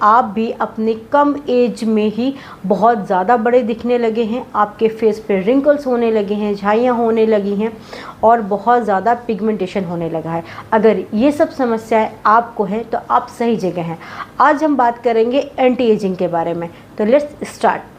आप भी अपने कम एज में ही बहुत ज़्यादा बड़े दिखने लगे हैं, आपके फेस पे रिंकल्स होने लगे हैं, झाइयाँ होने लगी हैं और बहुत ज़्यादा पिगमेंटेशन होने लगा है। अगर ये सब समस्याएं आपको हैं तो आप सही जगह हैं। आज हम बात करेंगे एंटी एजिंग के बारे में, तो लेट्स स्टार्ट।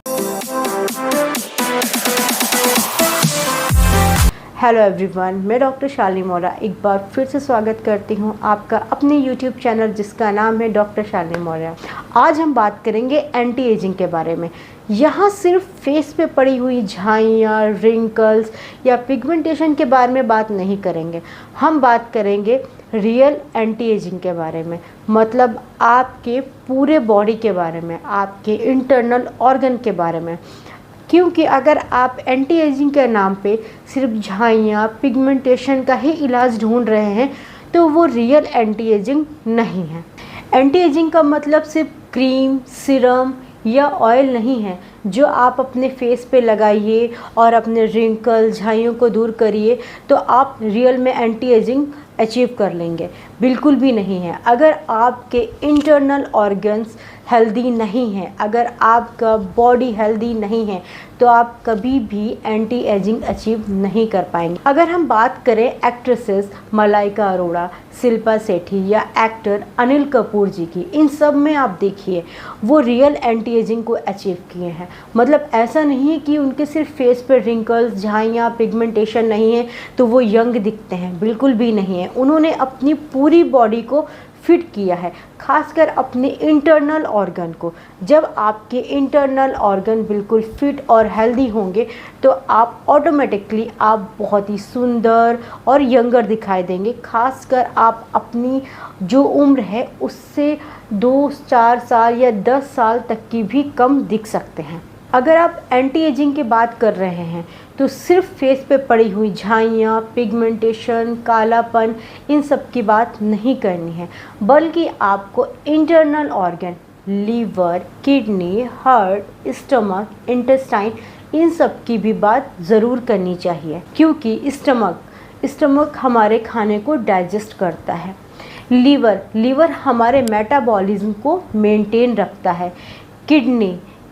हेलो एवरीवन, मैं डॉक्टर शालिनी मौर्य एक बार फिर से स्वागत करती हूं आपका अपने यूट्यूब चैनल जिसका नाम है डॉक्टर शालिनी मौर्य। आज हम बात करेंगे एंटी एजिंग के बारे में। यहाँ सिर्फ फेस पे पड़ी हुई झाइयाँ, रिंकल्स या पिगमेंटेशन के बारे में बात नहीं करेंगे, हम बात करेंगे रियल एंटी एजिंग के बारे में। मतलब आपके पूरे बॉडी के बारे में, आपके इंटरनल ऑर्गन के बारे में। क्योंकि अगर आप एंटी एजिंग के नाम पे सिर्फ झाइयाँ, पिगमेंटेशन का ही इलाज ढूंढ रहे हैं तो वो रियल एंटी एजिंग नहीं है। एंटी एजिंग का मतलब सिर्फ क्रीम, सीरम या ऑयल नहीं है जो आप अपने फेस पे लगाइए और अपने रिंकल, झाइयों को दूर करिए तो आप रियल में एंटी एजिंग अचीव कर लेंगे। बिल्कुल भी नहीं है। अगर आपके इंटरनल ऑर्गन्स हेल्दी नहीं हैं, अगर आपका बॉडी हेल्दी नहीं है तो आप कभी भी एंटी एजिंग अचीव नहीं कर पाएंगे। अगर हम बात करें एक्ट्रेसेस मलाइका अरोड़ा, शिल्पा शेट्टी या एक्टर अनिल कपूर जी की, इन सब में आप देखिए वो रियल एंटी एजिंग को अचीव किए हैं। मतलब ऐसा नहीं है कि उनके सिर्फ फेस पर रिंकल्स, झाइयाँ, पिगमेंटेशन नहीं है तो वो यंग दिखते हैं, बिल्कुल भी नहीं है। उन्होंने अपनी पूरी बॉडी को फिट किया है, खासकर अपने इंटरनल ऑर्गन को। जब आपके इंटरनल ऑर्गन बिल्कुल फिट और हेल्दी होंगे तो आप ऑटोमेटिकली आप बहुत ही सुंदर और यंगर दिखाई देंगे। खासकर आप अपनी जो उम्र है उससे 2-4 साल या 10 साल तक की भी कम दिख सकते हैं। अगर आप एंटी एजिंग की बात कर रहे हैं तो सिर्फ फेस पे पड़ी हुई झाइयाँ, पिगमेंटेशन, कालापन, इन सब की बात नहीं करनी है, बल्कि आपको internal organ, liver, kidney, heart, stomach, intestine, इन सब की भी बात ज़रूर करनी चाहिए। क्योंकि स्टमक हमारे खाने को डाइजेस्ट करता है। लीवर हमारे मेटाबॉलिज्म को मेंटेन रखता है।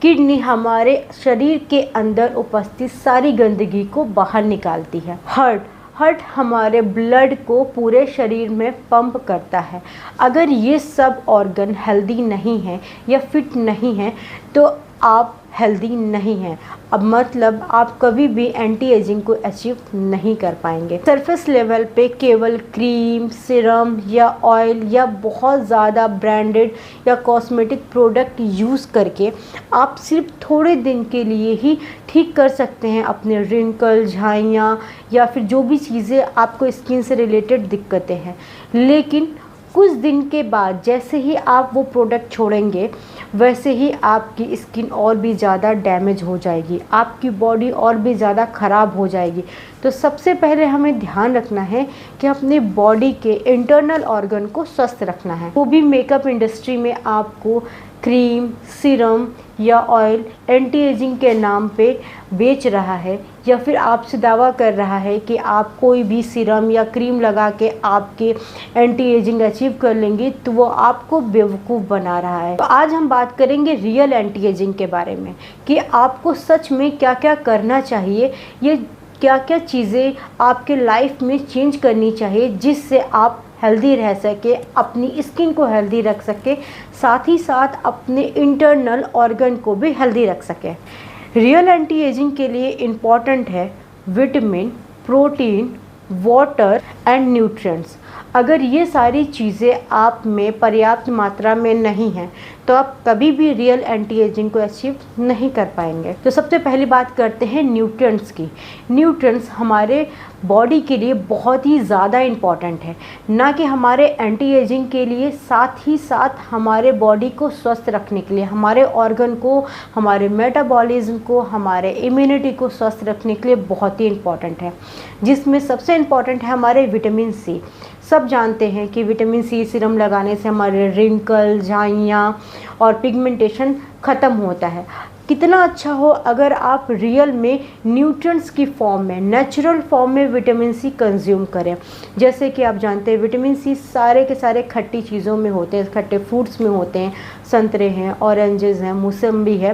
किडनी हमारे शरीर के अंदर उपस्थित सारी गंदगी को बाहर निकालती है। हार्ट हमारे ब्लड को पूरे शरीर में पंप करता है। अगर ये सब ऑर्गन हेल्दी नहीं हैं या फिट नहीं हैं तो आप हेल्दी नहीं हैं। अब मतलब आप कभी भी एंटी एजिंग को अचीव नहीं कर पाएंगे। सरफेस लेवल पे केवल क्रीम, सीरम या ऑयल या बहुत ज़्यादा ब्रांडेड या कॉस्मेटिक प्रोडक्ट यूज़ करके आप सिर्फ थोड़े दिन के लिए ही ठीक कर सकते हैं अपने रिंकल, झाइयाँ या फिर जो भी चीज़ें आपको स्किन से रिलेटेड दिक्कतें हैं। लेकिन कुछ दिन के बाद जैसे ही आप वो प्रोडक्ट छोड़ेंगे वैसे ही आपकी स्किन और भी ज़्यादा डैमेज हो जाएगी, आपकी बॉडी और भी ज़्यादा ख़राब हो जाएगी। तो सबसे पहले हमें ध्यान रखना है कि अपने बॉडी के इंटरनल ऑर्गन को स्वस्थ रखना है। वो भी मेकअप इंडस्ट्री में आपको क्रीम, सीरम या ऑयल एंटी एजिंग के नाम पे बेच रहा है या फिर आपसे दावा कर रहा है कि आप कोई भी सीरम या क्रीम लगा के आपके एंटी एजिंग अचीव कर लेंगे, तो वो आपको बेवकूफ़ बना रहा है। तो आज हम बात करेंगे रियल एंटी एजिंग के बारे में कि आपको सच में क्या क्या करना चाहिए, ये क्या क्या चीज़ें आपके लाइफ में चेंज करनी चाहिए जिससे आप हेल्दी रह सके, अपनी स्किन को हेल्दी रख सके, साथ ही साथ अपने इंटरनल ऑर्गन को भी हेल्दी रख सके। रियल एंटी एजिंग के लिए इम्पॉर्टेंट है vitamin, protein, water and nutrients. अगर ये सारी चीज़ें आप में पर्याप्त मात्रा में नहीं हैं तो आप कभी भी रियल एंटी एजिंग को अचीव नहीं कर पाएंगे। तो सबसे पहली बात करते हैं न्यूट्रिएंट्स की। न्यूट्रिएंट्स हमारे बॉडी के लिए बहुत ही ज़्यादा इम्पॉर्टेंट है, ना कि हमारे एंटी एजिंग के लिए, साथ ही साथ हमारे बॉडी को स्वस्थ रखने के लिए, हमारे ऑर्गन को, हमारे मेटाबॉलिज्म को, हमारे इम्यूनिटी को स्वस्थ रखने के लिए बहुत ही इम्पॉर्टेंट है। जिसमें सबसे इम्पॉर्टेंट है हमारे विटामिन सी। सब जानते हैं कि विटामिन सी सीरम लगाने से हमारे रिंकल, झाइयाँ और पिगमेंटेशन ख़त्म होता है। कितना अच्छा हो अगर आप रियल में न्यूट्रिएंट्स की फॉर्म में, नेचुरल फॉर्म में विटामिन सी कंज्यूम करें। जैसे कि आप जानते हैं विटामिन सी सारे के सारे खट्टी चीज़ों में होते हैं, खट्टे फ्रूट्स में होते हैं, संतरे हैं, ऑरेंजेस हैं, मौसम्बी है।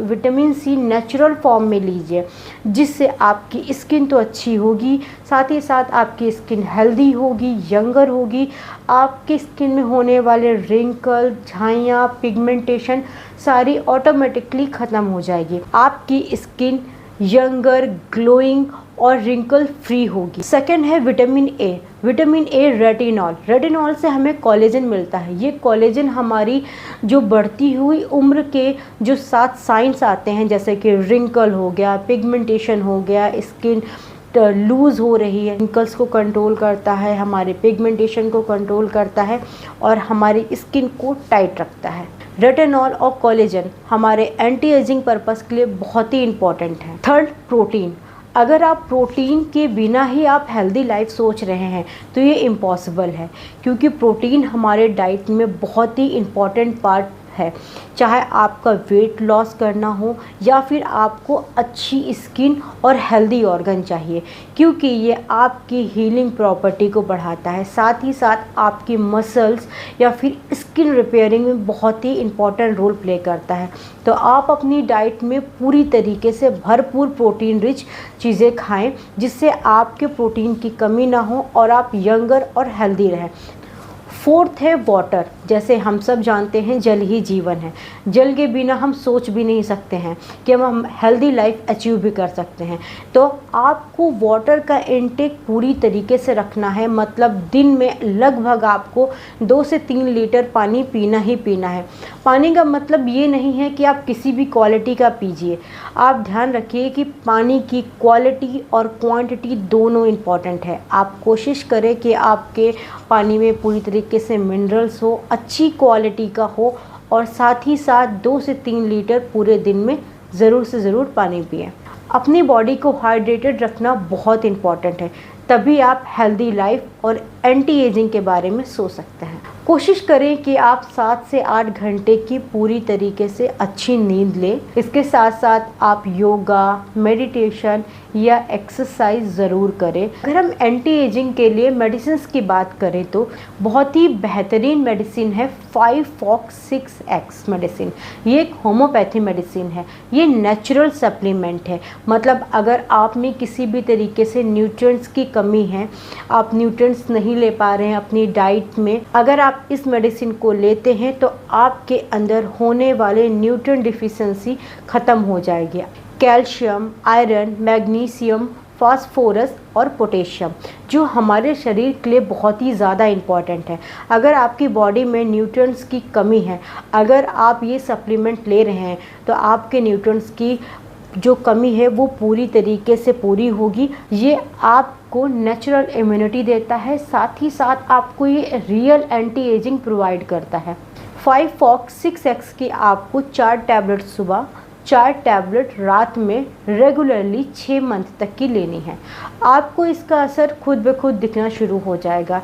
विटामिन सी नेचुरल फॉर्म में लीजिए, जिससे आपकी स्किन तो अच्छी होगी, साथ ही साथ आपकी स्किन हेल्दी होगी, यंगर होगी। आपकी स्किन में होने वाले रिंकल, झाइयाँ, पिगमेंटेशन सारी ऑटोमेटिकली ख़त्म हो जाएगी। आपकी स्किन यंगर, ग्लोइंग और रिंकल फ्री होगी। सेकंड है vitamin A. Vitamin A retinol. Retinol से हमें कोलेजन मिलता है। ये कोलेजन हमारी जो बढ़ती हुई उम्र के जो 7 साइंस आते हैं, जैसे कि रिंकल हो गया, पिगमेंटेशन हो गया, स्किन लूज़ हो रही है, रिंकल्स को कंट्रोल करता है, हमारे पिगमेंटेशन को कंट्रोल करता है और हमारी स्किन को टाइट रखता है। रेटिनॉल और कोलेजन हमारे एंटी एजिंग पर्पस के लिए बहुत ही इम्पॉर्टेंट है। Third, protein. अगर आप प्रोटीन के बिना ही आप हेल्दी लाइफ सोच रहे हैं तो ये इम्पॉसिबल है, क्योंकि प्रोटीन हमारे डाइट में बहुत ही इम्पॉर्टेंट पार्ट है। चाहे आपका वेट लॉस करना हो या फिर आपको अच्छी स्किन और हेल्दी ऑर्गन चाहिए, क्योंकि ये आपकी हीलिंग प्रॉपर्टी को बढ़ाता है, साथ ही साथ आपकी मसल्स या फिर स्किन रिपेयरिंग में बहुत ही इम्पॉर्टेंट रोल प्ले करता है। तो आप अपनी डाइट में पूरी तरीके से भरपूर प्रोटीन रिच चीज़ें खाएं, जिससे आपके प्रोटीन की कमी ना हो और आप यंगर और हेल्दी रहें। फोर्थ है वाटर। जैसे हम सब जानते हैं जल ही जीवन है। जल के बिना हम सोच भी नहीं सकते हैं कि हम हेल्दी लाइफ अचीव भी कर सकते हैं। तो आपको वाटर का इनटेक पूरी तरीके से रखना है, मतलब दिन में लगभग आपको 2 से 3 लीटर पानी पीना ही पीना है। पानी का मतलब ये नहीं है कि आप किसी भी क्वालिटी का पीजिए। आप ध्यान रखिए कि पानी की क्वालिटी और क्वांटिटी दोनों इम्पॉर्टेंट है। आप कोशिश करें कि आपके पानी में पूरी तरीके से मिनरल्स हो, अच्छी क्वालिटी का हो और साथ ही साथ 2 से 3 लीटर पूरे दिन में ज़रूर से ज़रूर पानी पिएं। अपनी बॉडी को हाइड्रेटेड रखना बहुत इम्पॉर्टेंट है, तभी आप हेल्दी लाइफ और एंटी एजिंग के बारे में सोच सकते हैं। कोशिश करें कि आप 7 से 8 घंटे की पूरी तरीके से अच्छी नींद लें। इसके साथ साथ आप योगा, मेडिटेशन या एक्सरसाइज ज़रूर करें। अगर हम एंटी एजिंग के लिए मेडिसिन की बात करें तो बहुत ही बेहतरीन मेडिसिन है 5-FOX-6X मेडिसिन। ये एक होम्योपैथी मेडिसिन है। ये नेचुरल सप्लीमेंट है, मतलब अगर आप में किसी भी तरीके से न्यूट्रिएंट्स की कमी है, आप न्यूट्रिएंट्स नहीं ले पा रहे हैं अपनी डाइट में, अगर आप इस मेडिसिन को लेते हैं तो आपके अंदर होने वाले न्यूट्रिएंट डिफिशिएंसी ख़त्म हो जाएगी। कैल्शियम, आयरन, मैग्नीशियम, फास्फोरस और पोटेशियम जो हमारे शरीर के लिए बहुत ही ज़्यादा इम्पॉर्टेंट है। अगर आपकी बॉडी में न्यूट्रिएंट्स की कमी है, अगर आप ये सप्लीमेंट ले रहे हैं तो आपके न्यूट्रिएंट्स की जो कमी है वो पूरी तरीके से पूरी होगी। ये आपको नेचुरल इम्यूनिटी देता है, साथ ही साथ आपको ये रियल एंटी एजिंग प्रोवाइड करता है। 5-FOX-6X की आपको 4 टैबलेट सुबह, 4 टैबलेट रात में रेगुलरली 6 मंथ तक की लेनी है। आपको इसका असर खुद ब खुद दिखना शुरू हो जाएगा।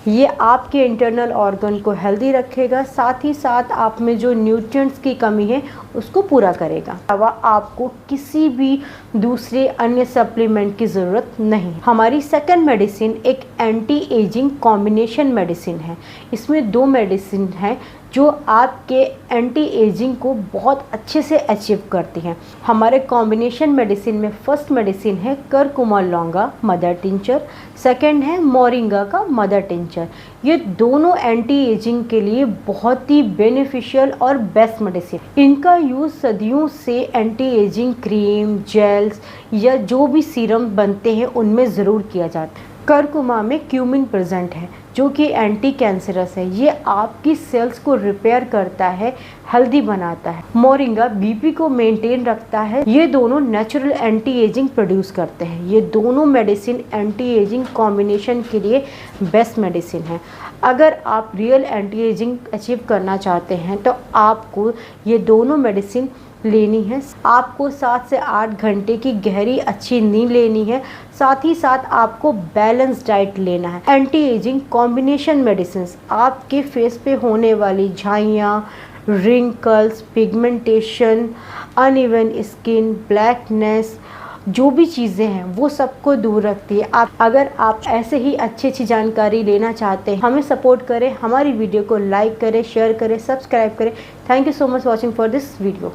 ये आपके इंटरनल ऑर्गन को हेल्दी रखेगा, साथ ही साथ आप में जो न्यूट्रिएंट्स की कमी है उसको पूरा करेगा। अलावा आपको किसी भी दूसरे अन्य सप्लीमेंट की ज़रूरत नहीं। हमारी सेकंड मेडिसिन एक एंटी एजिंग कॉम्बिनेशन मेडिसिन है। इसमें 2 मेडिसिन हैं जो आपके एंटी एजिंग को बहुत अच्छे से अचीव करती हैं। हमारे कॉम्बिनेशन मेडिसिन में फर्स्ट मेडिसिन है करकुमा लौंगा मदर टिंचर, सेकंड है मोरिंगा का मदर टिंचर। ये दोनों एंटी एजिंग के लिए बहुत ही बेनिफिशियल और बेस्ट मेडिसिन। इनका यूज़ सदियों से एंटी एजिंग क्रीम, जेल्स या जो भी सीरम बनते हैं उनमें ज़रूर किया जाता है। करकुमा में क्यूमिन प्रेजेंट है जो कि एंटी कैंसरस है। ये आपकी सेल्स को रिपेयर करता है, हेल्दी बनाता है। मोरिंगा बीपी को मेंटेन रखता है। ये दोनों नेचुरल एंटी एजिंग प्रोड्यूस करते हैं। ये दोनों मेडिसिन एंटी एजिंग कॉम्बिनेशन के लिए बेस्ट मेडिसिन है। अगर आप रियल एंटी एजिंग अचीव करना चाहते हैं तो आपको ये दोनों मेडिसिन लेनी है। आपको 7 से 8 घंटे की गहरी अच्छी नींद लेनी है, साथ ही साथ आपको बैलेंस डाइट लेना है। एंटी एजिंग कॉम्बिनेशन मेडिसिन आपके फेस पे होने वाली झाइयाँ, wrinkles, pigmentation, uneven skin, blackness, जो भी चीज़ें हैं वो सबको दूर रखती है। अगर आप ऐसे ही अच्छी जानकारी लेना चाहते हैं, हमें सपोर्ट करें, हमारी वीडियो को लाइक करें, शेयर करें, सब्सक्राइब करें। Thank you so much watching for this video.